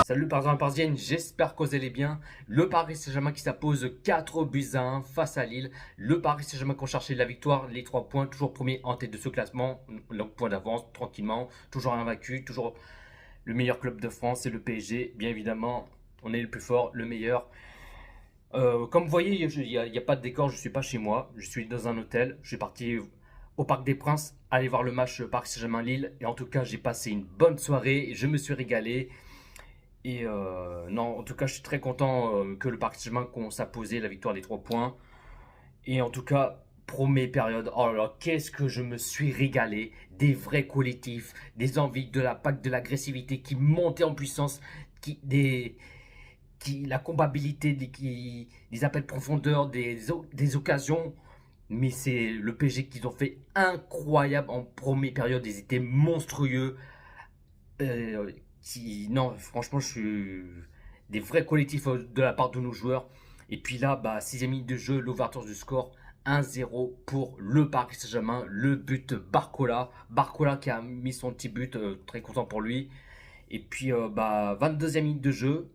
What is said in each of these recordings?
Salut partisans et parisiennes, j'espère que vous allez bien. Le Paris Saint-Germain qui s'impose 4 buts à 1 face à Lille. Le Paris Saint-Germain qui ont cherché la victoire, les 3 points, toujours premier en tête de ce classement. Donc point d'avance, tranquillement, toujours invaincu, toujours le meilleur club de France, c'est le PSG. Bien évidemment, on est le plus fort, le meilleur. Comme vous voyez, il n'y a pas de décor, je ne suis pas chez moi, je suis dans un hôtel. Je suis parti au Parc des Princes, aller voir le match Paris Saint-Germain-Lille. Et en tout cas, j'ai passé une bonne soirée, et je me suis régalé. Et non, en tout cas, je suis très content que le Paris Saint-Germain commence à poser la victoire des 3 points. Et en tout cas, première période, oh là là, qu'est-ce que je me suis régalé. Des vrais collectifs, des envies, de la PAC, de l'agressivité qui montait en puissance, la compatibilité, des appels de profondeur, des occasions. Mais c'est le PSG qu'ils ont fait incroyable en première période. Ils étaient monstrueux. Euh, non, franchement, je suis des vrais collectifs de la part de nos joueurs. Et puis là, bah, 6e minute de jeu, l'ouverture du score, 1-0 pour le Paris Saint-Germain. Le but Barcola. Barcola qui a mis son petit but, très content pour lui. Et puis, bah, 22e minute de jeu,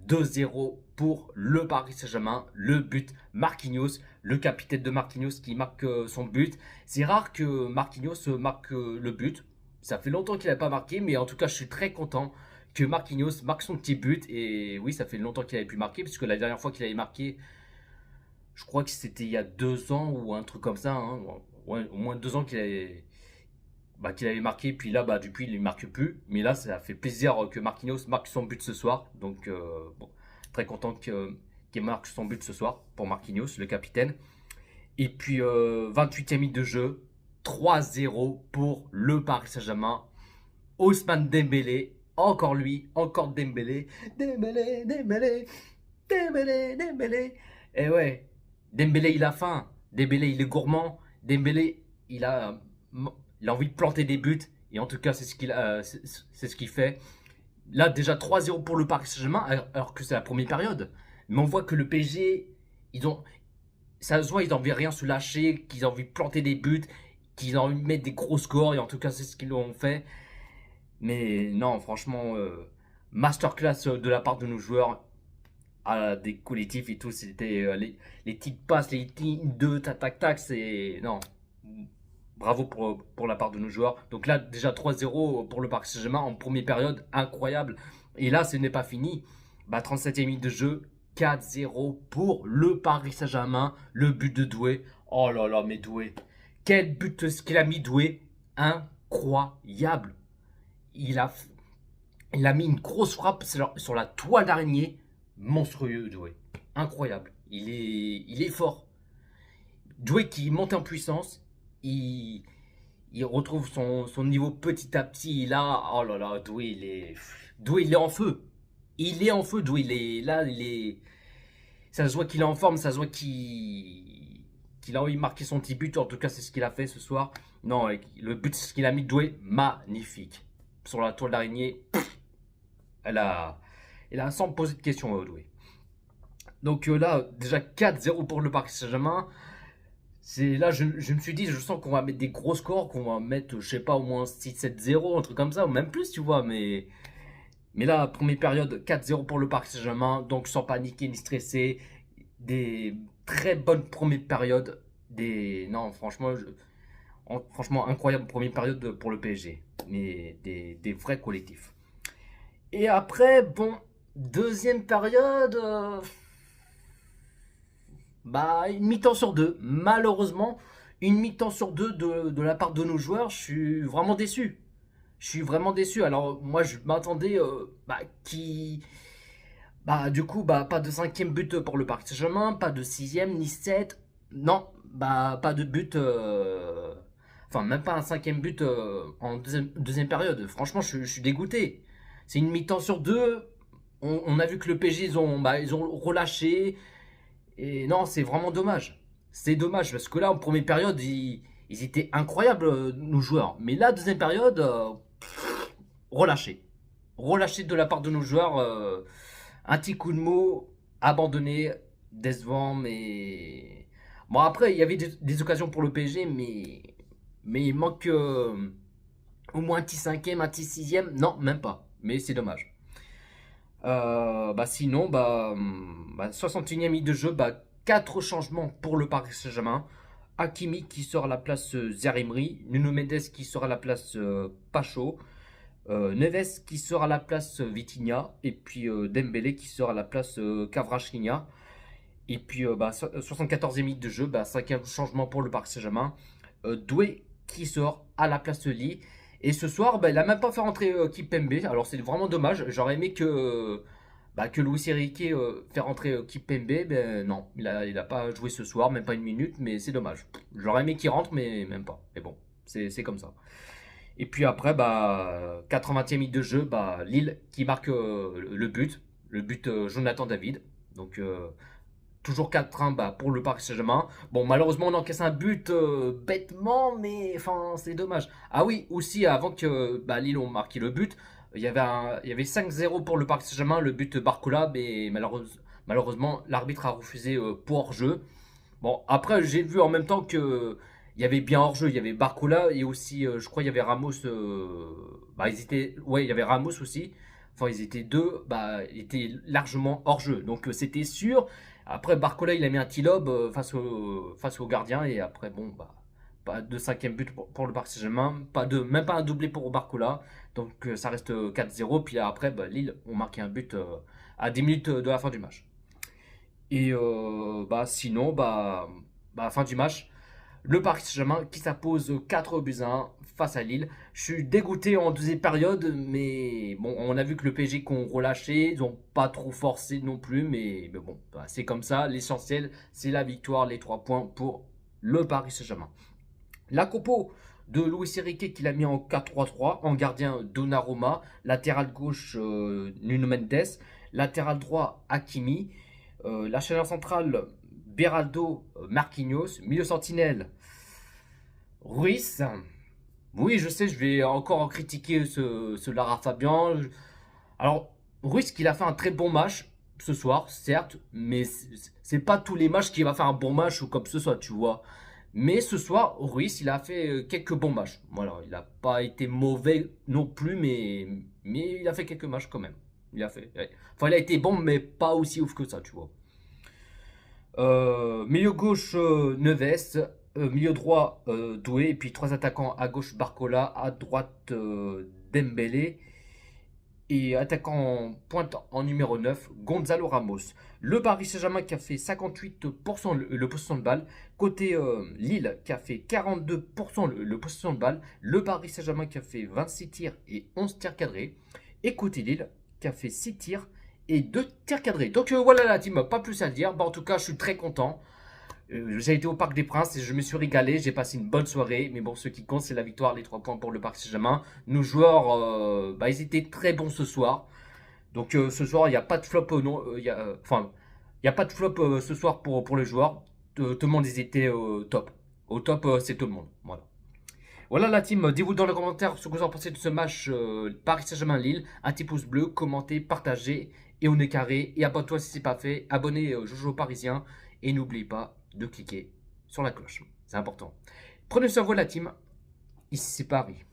2-0 pour le Paris Saint-Germain. Le but Marquinhos, le capitaine de Marquinhos qui marque son but. C'est rare que Marquinhos marque le but. Ça fait longtemps qu'il n'a pas marqué, mais en tout cas, je suis très content que Marquinhos marque son petit but. Et oui, ça fait longtemps qu'il avait pu marquer, puisque la dernière fois qu'il avait marqué, je crois que c'était il y a 2 ans ou un truc comme ça, hein. Ouais, au moins 2 ans qu'il avait marqué. Puis là, bah, depuis, il ne marque plus. Mais là, ça fait plaisir que Marquinhos marque son but ce soir. Donc, bon, très content qu'il marque son but ce soir pour Marquinhos, le capitaine. Et puis, 28e minute de jeu, 3-0 pour le Paris Saint-Germain. Ousmane Dembélé, encore lui, encore Dembélé. Dembélé, Dembélé, Dembélé, Dembélé. Et ouais, Dembélé, il a faim. Dembélé, il est gourmand. Dembélé, il a envie de planter des buts. Et en tout cas, c'est ce qu'il fait. Là, déjà 3-0 pour le Paris Saint-Germain, alors que c'est la première période. Mais on voit que le PSG, ça se voit, ils n'ont envie de rien se lâcher, qu'ils ont envie de planter des buts, qu'ils ont envie de mettre des gros scores. Et en tout cas, c'est ce qu'ils ont fait. Mais non, franchement, masterclass de la part de nos joueurs à des collectifs et tout. C'était les petites passes, les lignes 2, tac, tac, tac. C'est. Non. Bravo pour la part de nos joueurs. Donc là, déjà 3-0 pour le Paris Saint-Germain en première période. Incroyable. Et là, ce n'est pas fini. Bah, 37e minute de jeu. 4-0 pour le Paris Saint-Germain. Le but de Doué. Oh là là, mais Doué. Quel but ce qu'il a mis, Doué. Incroyable. Il a, il a mis une grosse frappe sur la toile d'araignée. Monstrueux, Doué. Incroyable. Il est fort. Doué qui monte en puissance. Il, il retrouve son niveau petit à petit. Là, oh là là, Doué, il est en feu. Il est en feu, Doué. Ça se voit qu'il est en forme. Ça se voit qu'il a envie de marquer son petit but. En tout cas, c'est ce qu'il a fait ce soir. Non, le but, c'est ce qu'il a mis, Doué. Magnifique. Sur la toile d'araignée. Elle a sans poser de questions, Doué. Donc là, déjà 4-0 pour le Paris Saint-Germain. Là, je me suis dit, je sens qu'on va mettre des gros scores, qu'on va mettre, je sais pas, au moins 6-7-0, un truc comme ça, ou même plus, tu vois. Mais là, première période, 4-0 pour le Paris Saint-Germain, donc sans paniquer ni stresser. Des très bonnes premières périodes. Non, franchement, incroyable première période pour le PSG. Mais des vrais collectifs. Et après, bon, deuxième période, bah, une mi-temps sur deux. Malheureusement, une mi-temps sur deux de la part de nos joueurs, je suis vraiment déçu. Je suis vraiment déçu. Alors, moi, je m'attendais, bah, du coup, bah, pas de 5e but pour le Paris Saint-Germain, pas de 6e, ni 7. Non, bah, pas de but. Enfin, même pas un 5e but en deuxième période. Franchement, je suis dégoûté. C'est une mi-temps sur deux. On a vu que le PSG, ils ont relâché. Et non, c'est vraiment dommage. C'est dommage parce que là, en première période, ils étaient incroyables, nos joueurs. Mais là, deuxième période, relâché. Relâché de la part de nos joueurs. Un petit coup de mot, abandonné, décevant. Mais bon, après, il y avait des occasions pour le PSG, mais il manque au moins un petit 5e, un petit 6e. Non, même pas. Mais c'est dommage. Sinon, 61e minute de jeu, 4 changements pour le Paris Saint-Germain. Hakimi qui sort à la place Zarimri, Nuno Mendes qui sort à la place Pacho, Neves qui sort à la place Vitinha, et puis Dembélé qui sort à la place Kvaratskhelia. Et puis 74e minute de jeu, 5e changement pour le Paris Saint-Germain. Doué qui sort à la place de Lee. Et ce soir, il n'a même pas fait rentrer Kipembe. Alors c'est vraiment dommage. J'aurais aimé que Luis Enrique fait rentrer Kipembe. Ben non, il a pas joué ce soir, même pas une minute, mais c'est dommage. J'aurais aimé qu'il rentre, mais même pas. Mais bon, c'est comme ça. Et puis après, 80e minute de jeu, Lille qui marque le but Jonathan David. Donc toujours 4-1 pour le Paris Saint-Germain. Bon, malheureusement, on encaisse un but bêtement, mais enfin, c'est dommage. Ah oui, aussi, avant que Lille ait marqué le but, il y avait 5-0 pour le Paris Saint-Germain, le but Barcola, mais malheureusement, l'arbitre a refusé pour hors-jeu. Bon, après, j'ai vu en même temps que il y avait bien hors-jeu, il y avait Barcola et aussi, je crois, il y avait Ramos. Il y avait Ramos aussi. Enfin, ils étaient deux, ils étaient largement hors-jeu. Donc, c'était sûr. Après, Barcola, il a mis un T-lob face au gardien. Et après, pas de cinquième but pour le Paris Saint-Germain. Même pas un doublé pour Barcola. Donc, ça reste 4-0. Puis après, Lille ont marqué un but à 10 minutes de la fin du match. Et sinon, fin du match, le Paris Saint-Germain qui s'impose 4 buts à 1 face à Lille. Je suis dégoûté en deuxième période, mais bon, on a vu que le PSG qu'on relâché, ils n'ont pas trop forcé non plus, mais bon, c'est comme ça. L'essentiel, c'est la victoire, les 3 points pour le Paris Saint-Germain. La compo de Luis Enrique qu'il a mis en 4-3-3, en gardien Donnarumma, latéral gauche Nuno Mendes, latéral droit Hakimi, la charnière centrale Beraldo, Marquinhos, milieu sentinelle Ruiz. Oui, je sais, je vais encore critiquer ce Lara Fabian. Alors, Ruiz qu'il a fait un très bon match ce soir, certes, mais c'est pas tous les matchs qu'il va faire un bon match ou comme ce soit, tu vois. Mais ce soir, Ruiz, il a fait quelques bons matchs. Voilà, il n'a pas été mauvais non plus, mais il a fait quelques matchs quand même. Il a fait. Ouais. Enfin, il a été bon, mais pas aussi ouf que ça, tu vois. Milieu gauche, Neves. Milieu droit, Doué. Et puis 3 attaquants à gauche, Barcola. À droite, Dembélé. Et attaquant en pointe en numéro 9, Gonzalo Ramos. Le Paris Saint-Germain qui a fait 58% le possession de balle. Côté Lille qui a fait 42% le possession de balle. Le Paris Saint-Germain qui a fait 26 tirs et 11 tirs cadrés. Et côté Lille qui a fait 6 tirs et 2 tirs cadrés. Donc voilà la team, pas plus à dire. En tout cas, je suis très content. J'ai été au Parc des Princes et je me suis régalé. J'ai passé une bonne soirée. Mais bon, ce qui compte, c'est la victoire, les 3 points pour le Paris Saint-Germain. Nos joueurs, ils étaient très bons ce soir. Donc ce soir, il n'y a pas de flop. Il y a pas de flop ce soir pour les joueurs. Tout le monde, ils étaient top. Au top, c'est tout le monde. Voilà. Voilà la team. Dites-vous dans les commentaires ce que vous en pensez de ce match Paris Saint-Germain-Lille. Un petit pouce bleu, commentez, partagez. Et on est carré. Et abonne-toi si ce n'est pas fait. Abonnez Jojo Parisien. Et n'oubliez pas de cliquer sur la cloche. C'est important. Prenez soin de vous la team. Ici c'est Paris.